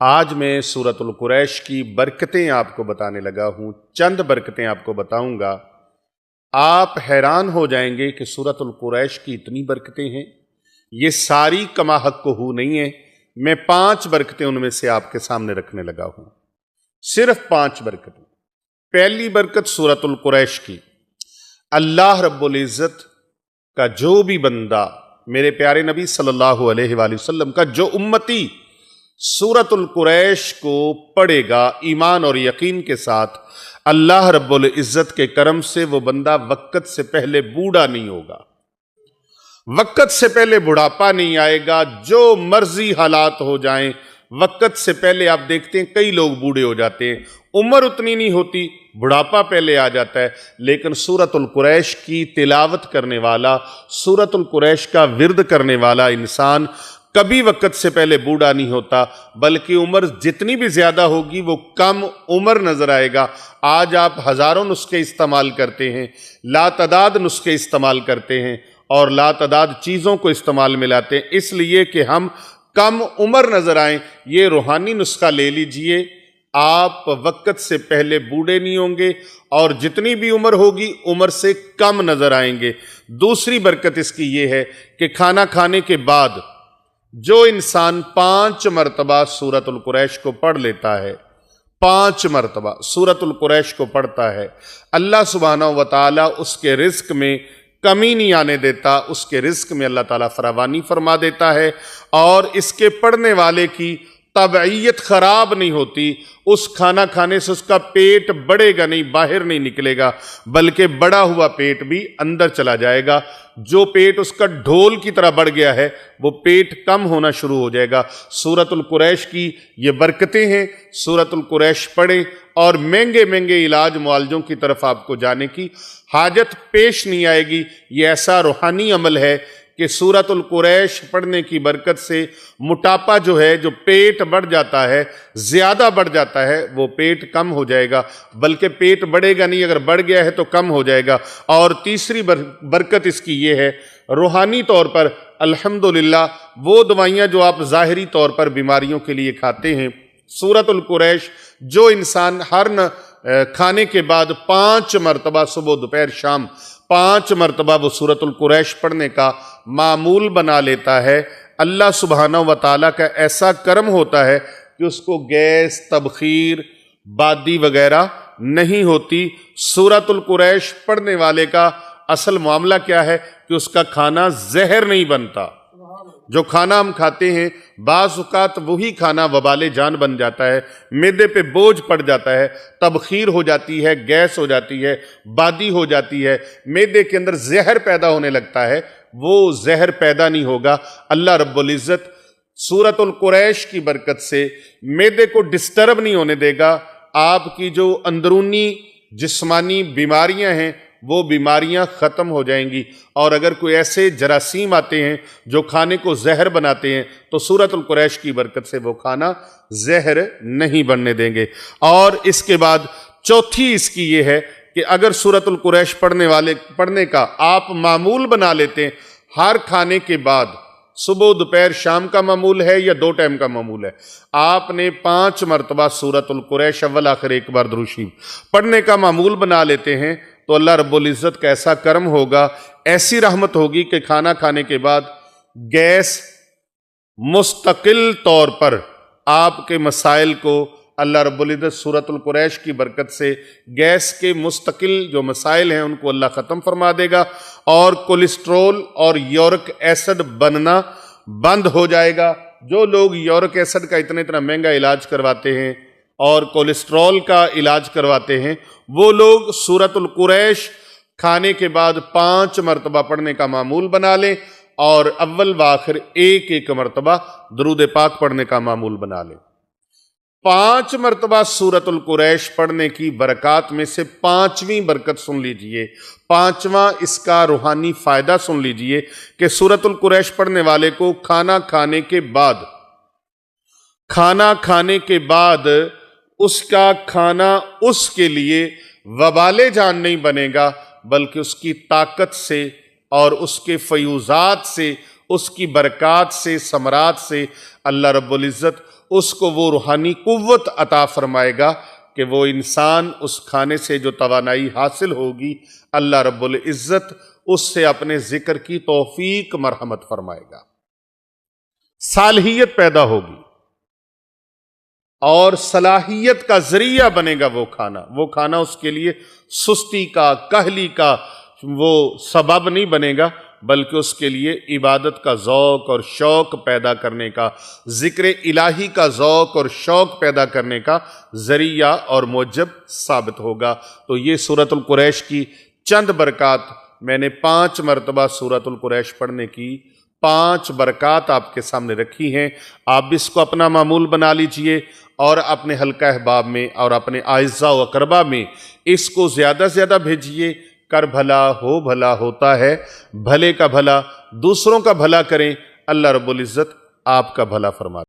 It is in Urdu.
آج میں سورۃ القریش کی برکتیں آپ کو بتانے لگا ہوں۔ چند برکتیں آپ کو بتاؤں گا، آپ حیران ہو جائیں گے کہ سورۃ القریش کی اتنی برکتیں ہیں۔ یہ ساری کما حق ہو نہیں ہیں، میں 5 برکتیں ان میں سے آپ کے سامنے رکھنے لگا ہوں، صرف 5 برکتیں۔ پہلی برکت سورۃ القریش کی، اللہ رب العزت کا جو بھی بندہ، میرے پیارے نبی صلی اللہ علیہ وآلہ وسلم کا جو امتی سورۃ القریش کو پڑھے گا ایمان اور یقین کے ساتھ، اللہ رب العزت کے کرم سے وہ بندہ وقت سے پہلے بوڑھا نہیں ہوگا، وقت سے پہلے بڑھاپا نہیں آئے گا۔ جو مرضی حالات ہو جائیں، وقت سے پہلے آپ دیکھتے ہیں کئی لوگ بوڑھے ہو جاتے ہیں، عمر اتنی نہیں ہوتی، بڑھاپا پہلے آ جاتا ہے، لیکن سورۃ القریش کی تلاوت کرنے والا، سورۃ القریش کا ورد کرنے والا انسان کبھی وقت سے پہلے بوڑھا نہیں ہوتا، بلکہ عمر جتنی بھی زیادہ ہوگی وہ کم عمر نظر آئے گا۔ آج آپ ہزاروں نسخے استعمال کرتے ہیں، لا تعداد نسخے استعمال کرتے ہیں اور لا تعداد چیزوں کو استعمال میں لاتے ہیں، اس لیے کہ ہم کم عمر نظر آئیں۔ یہ روحانی نسخہ لے لیجئے، آپ وقت سے پہلے بوڑھے نہیں ہوں گے اور جتنی بھی عمر ہوگی عمر سے کم نظر آئیں گے۔ دوسری برکت اس کی یہ ہے کہ کھانا کھانے کے بعد جو انسان 5 مرتبہ سورۃ القریش کو پڑھ لیتا ہے، 5 مرتبہ سورۃ القریش کو پڑھتا ہے، اللہ سبحانہ و تعالیٰ اس کے رزق میں کمی نہیں آنے دیتا، اس کے رزق میں اللہ تعالیٰ فراوانی فرما دیتا ہے، اور اس کے پڑھنے والے کی طبعیت خراب نہیں ہوتی۔ اس کھانا کھانے سے اس کا پیٹ بڑھے گا نہیں، باہر نہیں نکلے گا، بلکہ بڑا ہوا پیٹ بھی اندر چلا جائے گا۔ جو پیٹ اس کا ڈھول کی طرح بڑھ گیا ہے وہ پیٹ کم ہونا شروع ہو جائے گا۔ سورۃ القریش کی یہ برکتیں ہیں، سورۃ القریش پڑھیں اور مہنگے مہنگے علاج معالجوں کی طرف آپ کو جانے کی حاجت پیش نہیں آئے گی۔ یہ ایسا روحانی عمل ہے کہ سورۃ القریش پڑھنے کی برکت سے موٹاپا جو ہے، جو پیٹ بڑھ جاتا ہے، زیادہ بڑھ جاتا ہے، وہ پیٹ کم ہو جائے گا، بلکہ پیٹ بڑھے گا نہیں، اگر بڑھ گیا ہے تو کم ہو جائے گا۔ اور تیسری برکت اس کی یہ ہے، روحانی طور پر الحمدللہ وہ دوائیاں جو آپ ظاہری طور پر بیماریوں کے لیے کھاتے ہیں، سورۃ القریش جو انسان ہر کھانے کے بعد 5 مرتبہ صبح دوپہر شام 5 مرتبہ وہ سورۃ القریش پڑھنے کا معمول بنا لیتا ہے، اللہ سبحانہ و تعالیٰ کا ایسا کرم ہوتا ہے کہ اس کو گیس، تبخیر، بادی وغیرہ نہیں ہوتی۔ سورۃ القریش پڑھنے والے کا اصل معاملہ کیا ہے کہ اس کا کھانا زہر نہیں بنتا۔ جو کھانا ہم کھاتے ہیں بعض اوقات وہی کھانا وبال جان بن جاتا ہے، معدے پہ بوجھ پڑ جاتا ہے، تبخیر ہو جاتی ہے، گیس ہو جاتی ہے، بادی ہو جاتی ہے، معدے کے اندر زہر پیدا ہونے لگتا ہے۔ وہ زہر پیدا نہیں ہوگا، اللہ رب العزت سورۃ القریش کی برکت سے معدے کو ڈسٹرب نہیں ہونے دے گا۔ آپ کی جو اندرونی جسمانی بیماریاں ہیں وہ بیماریاں ختم ہو جائیں گی، اور اگر کوئی ایسے جراثیم آتے ہیں جو کھانے کو زہر بناتے ہیں تو سورۃ القریش کی برکت سے وہ کھانا زہر نہیں بننے دیں گے۔ اور اس کے بعد چوتھی اس کی یہ ہے کہ اگر سورۃ القریش پڑھنے کا آپ معمول بنا لیتے ہیں، ہر کھانے کے بعد صبح دوپہر شام کا معمول ہے یا 2 ٹائم کا معمول ہے، آپ نے 5 مرتبہ سورۃ القریش اول آخر ایک بار درود شریف پڑھنے کا معمول بنا لیتے ہیں، تو اللہ رب العزت کا ایسا کرم ہوگا، ایسی رحمت ہوگی کہ کھانا کھانے کے بعد گیس مستقل طور پر آپ کے مسائل کو اللہ رب العزت سورۃ القریش کی برکت سے گیس کے مستقل جو مسائل ہیں ان کو اللہ ختم فرما دے گا، اور کولیسٹرول اور یورک ایسڈ بننا بند ہو جائے گا۔ جو لوگ یورک ایسڈ کا اتنا مہنگا علاج کرواتے ہیں اور کولیسٹرول کا علاج کرواتے ہیں، وہ لوگ سورۃ القریش کھانے کے بعد 5 مرتبہ پڑھنے کا معمول بنا لیں، اور اول و آخر ایک مرتبہ درود پاک پڑھنے کا معمول بنا لیں۔ 5 مرتبہ سورۃ القریش پڑھنے کی برکات میں سے 5ویں برکت سن لیجئے، 5واں اس کا روحانی فائدہ سن لیجئے کہ سورۃ القریش پڑھنے والے کو کھانا کھانے کے بعد اس کا کھانا اس کے لیے وبال جان نہیں بنے گا، بلکہ اس کی طاقت سے اور اس کے فیوزات سے، اس کی برکات سے، ثمرات سے اللہ رب العزت اس کو وہ روحانی قوت عطا فرمائے گا کہ وہ انسان اس کھانے سے جو توانائی حاصل ہوگی اللہ رب العزت اس سے اپنے ذکر کی توفیق مرحمت فرمائے گا، صالحیت پیدا ہوگی اور صلاحیت کا ذریعہ بنے گا وہ کھانا اس کے لیے سستی کا، کاہلی کا وہ سبب نہیں بنے گا، بلکہ اس کے لیے عبادت کا ذوق اور شوق پیدا کرنے کا، ذکر الہی کا ذوق اور شوق پیدا کرنے کا ذریعہ اور موجب ثابت ہوگا۔ تو یہ سورۃ القریش کی چند برکات، میں نے 5 مرتبہ سورۃ القریش پڑھنے کی 5 برکات آپ کے سامنے رکھی ہیں۔ آپ اس کو اپنا معمول بنا لیجئے اور اپنے حلقہ احباب میں اور اپنے اعزاء و اقربا میں اس کو زیادہ سے زیادہ بھیجئے۔ کر بھلا ہو بھلا ہوتا ہے، بھلے کا بھلا دوسروں کا بھلا کریں، اللہ رب العزت آپ کا بھلا فرماتا ہے۔